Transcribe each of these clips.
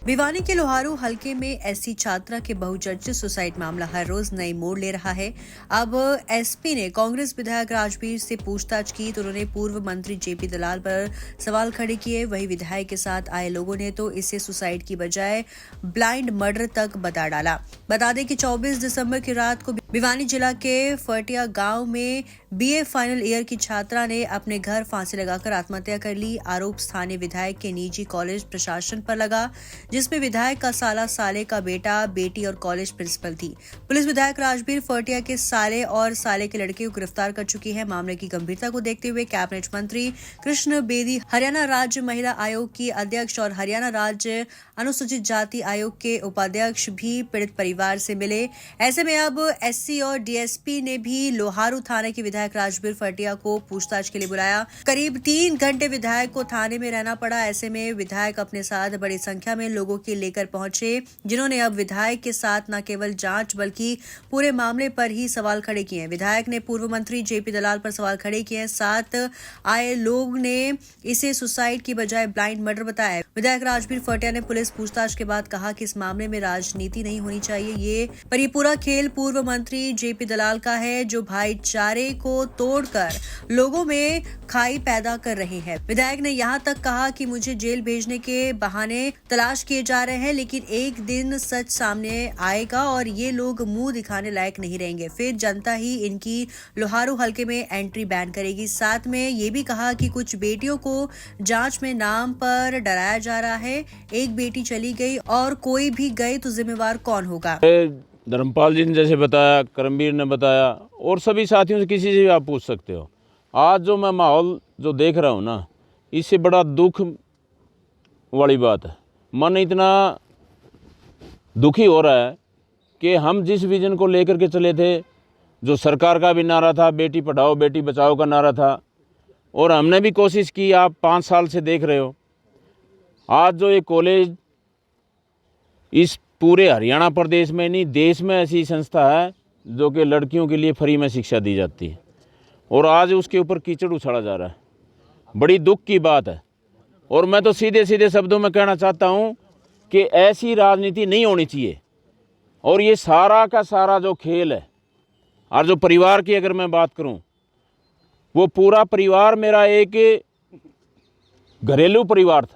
भिवानी के लोहारू हलके में एससी छात्रा के बहुचर्चित सुसाइड मामला हर रोज नई मोड़ ले रहा है। अब एसपी ने कांग्रेस विधायक राजवीर से पूछताछ की तो उन्होंने पूर्व मंत्री जेपी दलाल पर सवाल खड़े किए। वहीं विधायक के साथ आए लोगों ने तो इसे सुसाइड की बजाय ब्लाइंड मर्डर तक बता डाला। बता दें कि 24 दिसंबर की रात को भिवानी जिला के फटिया गांव में बीए फाइनल ईयर की छात्रा ने अपने घर फांसी लगाकर आत्महत्या कर ली। आरोप स्थानीय विधायक के निजी कॉलेज प्रशासन पर लगा, जिसमें विधायक का साले का बेटा, बेटी और कॉलेज प्रिंसिपल थी। पुलिस विधायक राजवीर फटिया के साले और साले के लड़के को गिरफ्तार कर चुकी है। मामले की गंभीरता को देखते हुए कैबिनेट मंत्री कृष्ण बेदी, हरियाणा राज्य महिला आयोग की अध्यक्ष और हरियाणा राज्य अनुसूचित जाति आयोग के उपाध्यक्ष भी पीड़ित परिवार से मिले। ऐसे में अब एससी और डीएसपी ने भी लोहारू थाने के विधायक राजवीर फटिया को पूछताछ के लिए बुलाया। करीब 3 घंटे विधायक को थाने में रहना पड़ा। ऐसे में विधायक अपने साथ बड़ी संख्या में लोगों के लेकर पहुंचे, जिन्होंने अब विधायक के साथ न केवल जांच बल्कि पूरे मामले पर ही सवाल खड़े किए हैं। विधायक ने पूर्व मंत्री जेपी दलाल पर सवाल खड़े किए हैं। साथ आए लोग ने इसे सुसाइड की बजाय ब्लाइंड मर्डर बताया। विधायक राजवीर फटिया ने पुलिस पूछताछ के बाद कहा कि इस मामले में राजनीति नहीं होनी चाहिए। ये पूरा खेल पूर्व मंत्री जेपी दलाल का है, जो भाईचारे को तोड़कर लोगों में खाई पैदा कर रहे हैं। विधायक ने यहां तक कहा कि मुझे जेल भेजने के बहाने तलाश किए जा रहे हैं, लेकिन एक दिन सच सामने आएगा और ये लोग मुंह दिखाने लायक नहीं रहेंगे। फिर जनता ही इनकी लोहारू हलके में एंट्री बैन करेगी। साथ में ये भी कहा कि कुछ बेटियों को जांच में नाम पर डराया जा रहा है। एक बेटी चली गई और कोई भी गई तो जिम्मेवार कौन होगा। धर्मपाल जी ने जैसे बताया, करमवीर ने बताया और सभी साथियों से किसी से भी आप पूछ सकते हो। आज जो मैं माहौल जो देख रहा हूँ ना, इससे बड़ा दुख वाली बात है। मन इतना दुखी हो रहा है कि हम जिस विजन को लेकर के चले थे, जो सरकार का भी नारा था, बेटी पढ़ाओ बेटी बचाओ का नारा था, और हमने भी कोशिश की। आप 5 साल से देख रहे हो। आज जो ये कॉलेज इस पूरे हरियाणा प्रदेश में नहीं, देश में ऐसी संस्था है जो कि लड़कियों के लिए फ्री में शिक्षा दी जाती है, और आज उसके ऊपर कीचड़ उछाला जा रहा है। बड़ी दुख की बात है। और मैं तो सीधे सीधे शब्दों में कहना चाहता हूं कि ऐसी राजनीति नहीं होनी चाहिए। और ये सारा का सारा जो खेल है, और जो परिवार की अगर मैं बात करूं, वो पूरा परिवार मेरा एक घरेलू परिवार था,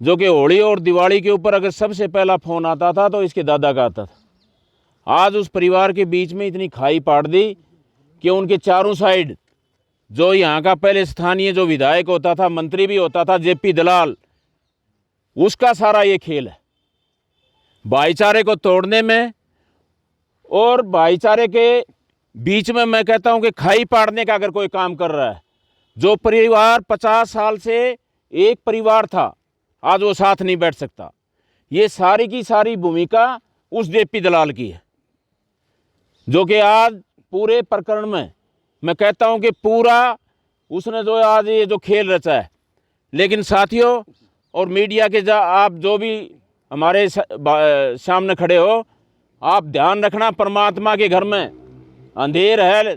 जो कि होली और दिवाली के ऊपर अगर सबसे पहला फ़ोन आता था तो इसके दादा का आता था। आज उस परिवार के बीच में इतनी खाई पाड़ दी कि उनके चारों साइड जो यहाँ का पहले स्थानीय जो विधायक होता था, मंत्री भी होता था, जेपी दलाल, उसका सारा ये खेल है भाईचारे को तोड़ने में। और भाईचारे के बीच में मैं कहता हूँ कि खाई पाड़ने का अगर कोई काम कर रहा है, जो परिवार 50 साल से एक परिवार था, आज वो साथ नहीं बैठ सकता। ये सारी की सारी भूमिका उस जेपी दलाल की है, जो कि आज पूरे प्रकरण में मैं कहता हूं कि पूरा उसने जो आज ये जो खेल रचा है। लेकिन साथियों और मीडिया के आप जो भी हमारे सामने खड़े हो, आप ध्यान रखना, परमात्मा के घर में अंधेर है,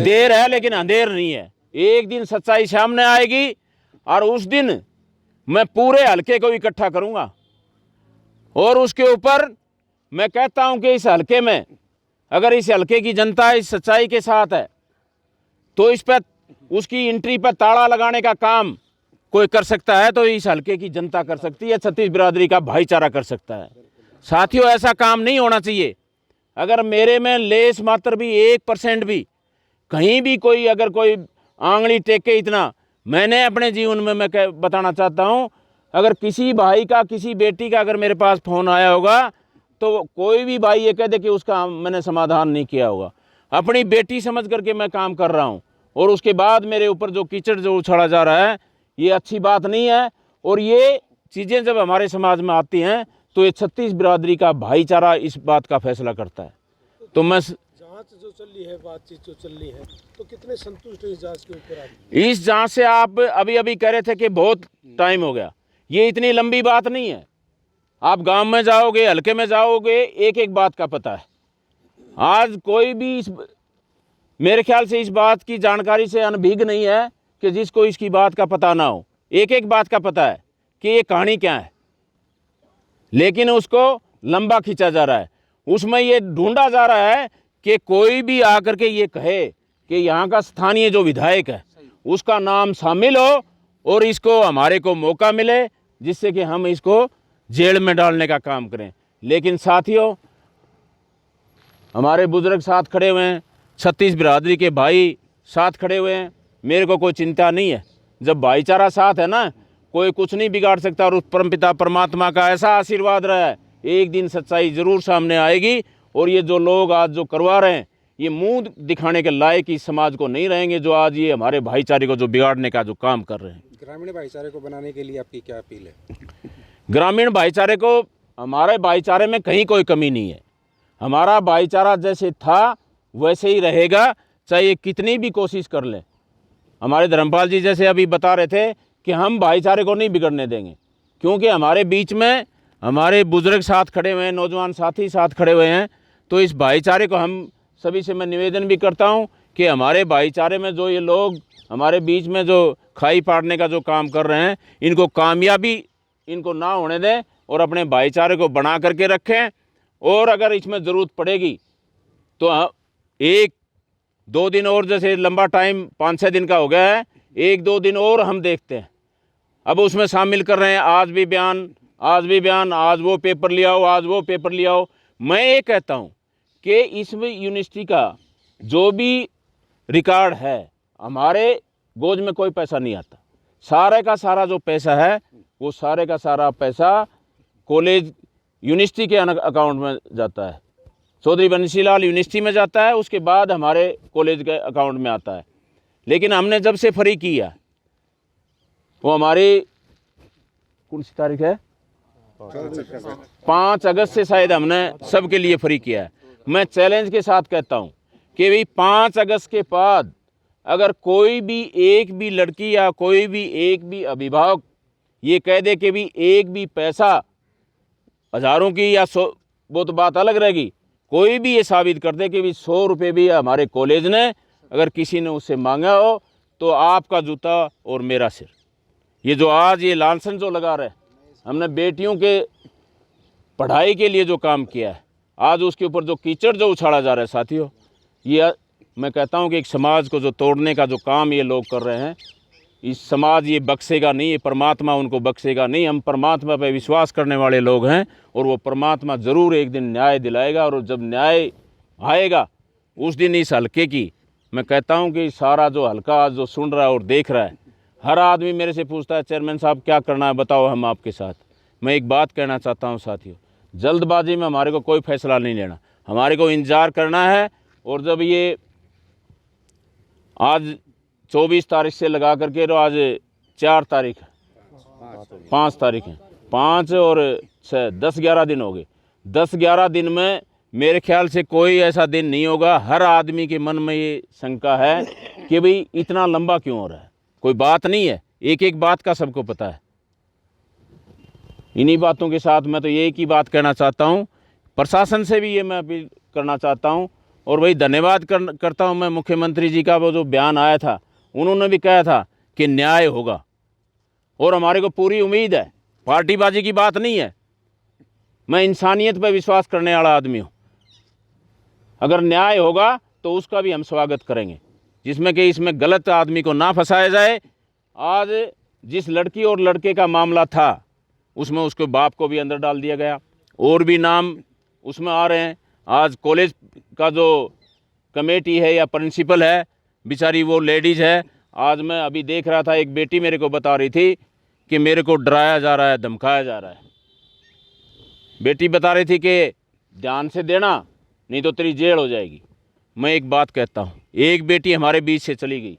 देर है लेकिन अंधेर नहीं है। एक दिन सच्चाई सामने आएगी और उस दिन मैं पूरे हलके को इकट्ठा करूंगा। और उसके ऊपर मैं कहता हूं कि इस हलके में अगर इस हलके की जनता इस सच्चाई के साथ है, तो इस पर उसकी एंट्री पर ताला लगाने का काम कोई कर सकता है तो इस हलके की जनता कर सकती है, छत्तीस बिरादरी का भाईचारा कर सकता है। साथियों, ऐसा काम नहीं होना चाहिए। अगर मेरे में लेस मात्र भी 1% भी कहीं भी कोई अगर कोई आंगली टेके, इतना मैंने अपने जीवन में मैं बताना चाहता हूं, अगर किसी भाई का, किसी बेटी का अगर मेरे पास फ़ोन आया होगा तो कोई भी भाई ये कह दे कि उसका मैंने समाधान नहीं किया होगा। अपनी बेटी समझ करके मैं काम कर रहा हूं। और उसके बाद मेरे ऊपर जो कीचड़ जो उछाला जा रहा है, ये अच्छी बात नहीं है। और ये चीज़ें जब हमारे समाज में आती हैं तो ये 36 बिरादरी का भाईचारा इस बात का फैसला करता है। तो मैं जांच जो चल रही है, बातचीत जो चल रही है, तो कितने संतुष्ट हो इस जांच के ऊपर आप? इस जांच से आप अभी कह रहे थे कि बहुत टाइम हो गया। ये इतनी लंबी बात नहीं है। आप गांव में जाओगे, हलके में जाओगे, एक एक बात का पता है। आज कोई भी मेरे ख्याल से इस बात की जानकारी से अनभिज्ञ नहीं है कि जिसको इसकी बात का पता ना हो। एक एक बात का पता है कि ये कहानी क्या है, लेकिन उसको लंबा खींचा जा रहा है। उसमें ये ढूंढा जा रहा है कि कोई भी आकर के ये कहे कि यहाँ का स्थानीय जो विधायक है उसका नाम शामिल हो और इसको हमारे को मौका मिले जिससे कि हम इसको जेल में डालने का काम करें। लेकिन साथियों, हमारे बुजुर्ग साथ खड़े हुए हैं, 36 बिरादरी के भाई साथ खड़े हुए हैं, मेरे को कोई चिंता नहीं है। जब भाईचारा साथ है ना, कोई कुछ नहीं बिगाड़ सकता। और उस परमपिता परमात्मा का ऐसा आशीर्वाद रहा है, एक दिन सच्चाई ज़रूर सामने आएगी। और ये जो लोग आज जो करवा रहे हैं, ये मुंह दिखाने के लायक इस समाज को नहीं रहेंगे, जो आज ये हमारे भाईचारे को जो बिगाड़ने का जो काम कर रहे हैं। ग्रामीण भाईचारे को बनाने के लिए आपकी क्या अपील है? ग्रामीण भाईचारे को, हमारे भाईचारे में कहीं कोई कमी नहीं है। हमारा भाईचारा जैसे था वैसे ही रहेगा, चाहे कितनी भी कोशिश कर लें। हमारे धर्मपाल जी जैसे अभी बता रहे थे कि हम भाईचारे को नहीं बिगड़ने देंगे, क्योंकि हमारे बीच में हमारे बुजुर्ग साथ खड़े हुए हैं, नौजवान साथी साथ खड़े हुए हैं। तो इस भाईचारे को हम सभी से मैं निवेदन भी करता हूं कि हमारे भाईचारे में जो ये लोग हमारे बीच में जो खाई पाड़ने का जो काम कर रहे हैं, इनको कामयाबी इनको ना होने दें और अपने भाईचारे को बना करके रखें। और अगर इसमें ज़रूरत पड़ेगी तो 1-2 दिन और, जैसे लंबा टाइम 5-6 दिन का हो गया है, 1-2 दिन और हम देखते हैं। अब उसमें शामिल कर रहे हैं आज भी बयान, आज वो पेपर ले आओ, आज वो पेपर ले आओ। मैं ये कहता हूँ कि इसमें यूनिवर्सिटी का जो भी रिकॉर्ड है, हमारे गोद में कोई पैसा नहीं आता। सारे का सारा जो पैसा है वो सारे का सारा पैसा कॉलेज यूनिवर्सिटी के अकाउंट में जाता है। चौधरी बंसीलाल यूनिवर्सिटी में जाता है, उसके बाद हमारे कॉलेज के अकाउंट में आता है। लेकिन हमने जब से फ्री किया, वो हमारी कौन सी तारीख है, 5 अगस्त से शायद हमने सबके लिए फ्री किया है। मैं चैलेंज के साथ कहता हूँ कि भाई 5 अगस्त के बाद अगर कोई भी एक भी लड़की या कोई भी एक भी अभिभावक ये कह दे कि भी एक भी पैसा, हज़ारों की या 100, वो तो बात अलग रहेगी, कोई भी ये साबित कर दे कि भी 100 रुपये भी हमारे कॉलेज ने अगर किसी ने उससे मांगा हो, तो आपका जूता और मेरा सिर। ये जो आज ये लांछन जो लगा रहे, हमने बेटियों के पढ़ाई के लिए जो काम किया है, आज उसके ऊपर जो कीचड़ जो उछाला जा रहा है साथियों, ये मैं कहता हूँ कि एक समाज को जो तोड़ने का जो काम ये लोग कर रहे हैं, इस समाज ये बख्शेगा नहीं, ये परमात्मा उनको बख्शेगा नहीं। हम परमात्मा पे विश्वास करने वाले लोग हैं और वो परमात्मा ज़रूर एक दिन न्याय दिलाएगा। और जब न्याय आएगा उस दिन इस हल्के की, मैं कहता हूँ कि सारा जो हल्का आज जो सुन रहा है और देख रहा है, हर आदमी मेरे से पूछता है चेयरमैन साहब क्या करना है, बताओ हम आपके साथ। मैं एक बात कहना चाहता हूँ साथियों, जल्दबाजी में हमारे को कोई फैसला नहीं लेना, हमारे को इंतज़ार करना है। और जब ये आज 24 तारीख से लगा करके, तो आज 4 तारीख है, 5 तारीख है, 5 और 6, 10-11 दिन हो गए। 10-11 दिन में मेरे ख्याल से कोई ऐसा दिन नहीं होगा, हर आदमी के मन में ये शंका है कि भाई इतना लंबा क्यों हो रहा है। कोई बात नहीं है, एक एक बात का सबको पता है। इन्हीं बातों के साथ मैं तो एक ही बात कहना चाहता हूँ, प्रशासन से भी ये मैं अपील करना चाहता हूँ। और वही धन्यवाद करता हूँ मैं मुख्यमंत्री जी का, वो जो बयान आया था, उन्होंने भी कहा था कि न्याय होगा और हमारे को पूरी उम्मीद है। पार्टीबाजी की बात नहीं है, मैं इंसानियत पर विश्वास करने वाला आदमी हूँ। अगर न्याय होगा तो उसका भी हम स्वागत करेंगे, जिसमें कि इसमें गलत आदमी को ना फंसाया जाए। आज जिस लड़की और लड़के का मामला था उसमें उसके बाप को भी अंदर डाल दिया गया, और भी नाम उसमें आ रहे हैं। आज कॉलेज का जो कमेटी है या प्रिंसिपल है, बेचारी वो लेडीज़ है। आज मैं अभी देख रहा था, एक बेटी मेरे को बता रही थी कि मेरे को डराया जा रहा है, धमकाया जा रहा है। बेटी बता रही थी कि ध्यान से देना नहीं तो तेरी जेल हो जाएगी। मैं एक बात कहता हूँ, एक बेटी हमारे बीच से चली गई,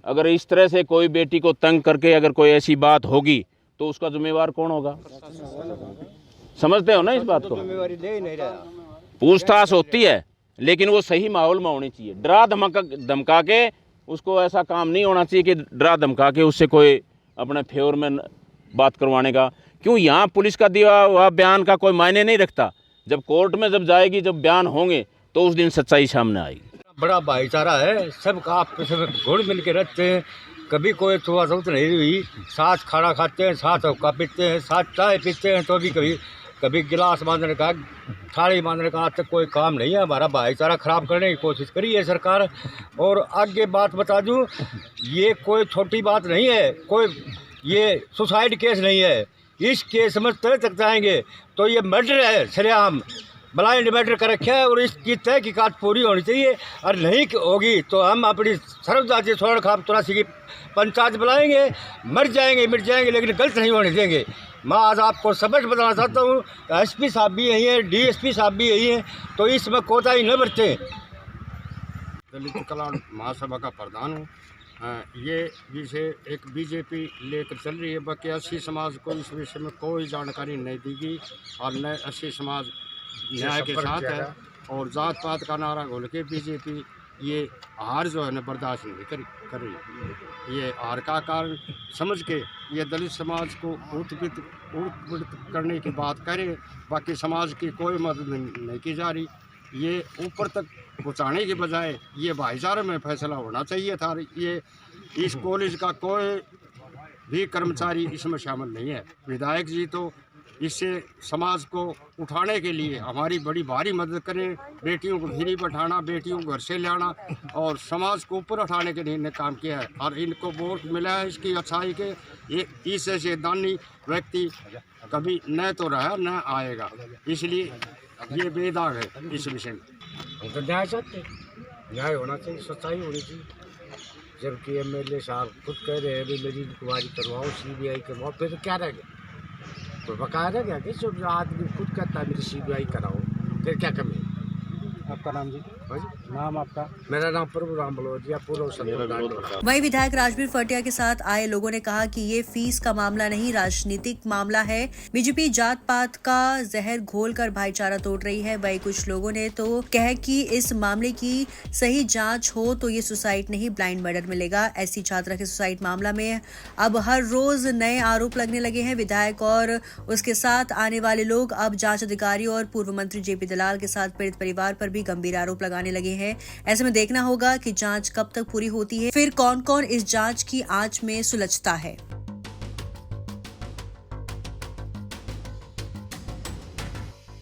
अगर इस तरह से कोई बेटी को तंग करके अगर कोई ऐसी बात होगी तो उसका जिम्मेवार कौन होगा? समझते हो ना इस बात को? पूछताछ होती है, लेकिन वो सही माहौल में होनी चाहिए। डरा धमका के उसको ऐसा काम नहीं होना चाहिए कि डरा धमका के उससे कोई अपने फेवर में बात करवाने का। क्यों? यहाँ पुलिस का दिया हुआ बयान का कोई मायने नहीं रखता। जब कोर्ट में जब जाएगी, जब बयान होंगे, तो उस दिन सच्चाई सामने आएगी। बड़ा भाईचारा है, सबका आपस में घुल मिल के रहते हैं। कभी कोई छुआछूत नहीं हुई। साथ खाना खाते हैं, साथ हुक्का पीते हैं, साथ चाय पीते हैं, तो भी कभी गिलास बांधने का, थाली बांधने का आज तक कोई काम नहीं है। हमारा भाईचारा खराब करने की कोशिश करी है सरकार। और आगे बात बता दूं, ये कोई छोटी बात नहीं है, कोई ये सुसाइड केस नहीं है। इस केस में तय तक जाएंगे तो ये मर्डर है, सरेआम ब्लाइंड मर्डर कर रखा है और इसकी तहकीकात पूरी होनी चाहिए। और नहीं होगी तो हम अपनी सर्वजातीय स्वर्ण खाप 83 की पंचायत बुलाएंगे, मर जाएंगे मिट जाएंगे, लेकिन गलत नहीं होने देंगे। मैं आज आपको सबक बताना चाहता हूँ, एसपी साहब भी यही हैं, डीएसपी साहब भी यही हैं, तो इसमें कोताही न बरतें। दलित कल्याण महासभा का प्रधान हूँ। ये विषय एक बीजेपी लेकर चल रही है, बाकी एससी समाज को इस विषय में कोई जानकारी नहीं दी गई और न एससी समाज न्याय के साथ है। और जात पात का नारा घोल के बीजेपी ये हार जो है ना बर्दाश्त नहीं कर रही है। ये हार का कारण समझ के ये दलित समाज को उत्पीड़ित करने की बात करे, बाकी समाज की कोई मदद नहीं की जा रही। ये ऊपर तक पहुँचाने के बजाय ये भाईचारे में फैसला होना चाहिए था। ये इस कॉलेज का कोई भी कर्मचारी इसमें शामिल नहीं है। विधायक जी तो इससे समाज को उठाने के लिए हमारी बड़ी भारी मदद करें, बेटियों को फ्री बैठाना, बेटियों को घर से लाना और समाज को ऊपर उठाने के लिए इन्हें काम किया है। और इनको वोट मिला है इसकी अच्छाई के। ये इससे दानी व्यक्ति कभी न तो रहा न आएगा, इसलिए ये बेदाग है इस विषय में। हम तो न्याय चाहते हैं, न्याय होना चाहिए, सच्चाई होनी चाहिए। जबकि एमएलए साहब खुद कह रहे हैं भी मेरी इंक्वायरी करवाओ, सीबीआई करवाओ, फिर तो क्या रह गया? तो बकाया रह गया कि जो आदमी खुद कहता है मेरी सीबीआई कराओ, फिर क्या कमी? आपका नाम जी? नाम आपका? मेरा नाम प्रभु राम बलोदिया, पूर्व संपर्क। वहीं विधायक राजवीर फटिया के साथ आए लोगों ने कहा कि ये फीस का मामला नहीं, राजनीतिक मामला है। बीजेपी जात पात का जहर घोलकर भाईचारा तोड़ रही है। वहीं कुछ लोगों ने तो कह कि इस मामले की सही जांच हो तो ये सुसाइड नहीं ब्लाइंड मर्डर मिलेगा। एससी छात्रा के सुसाइड मामला में अब हर रोज नए आरोप लगने लगे हैं। विधायक और उसके साथ आने वाले लोग अब जांच अधिकारी और पूर्व मंत्री जेपी दलाल के साथ पीड़ित परिवार पर भी गंभीर आरोप लगाने लगे हैं। ऐसे में देखना होगा कि जांच कब तक पूरी होती है, फिर कौन कौन इस जांच की आंच में सुलझता है।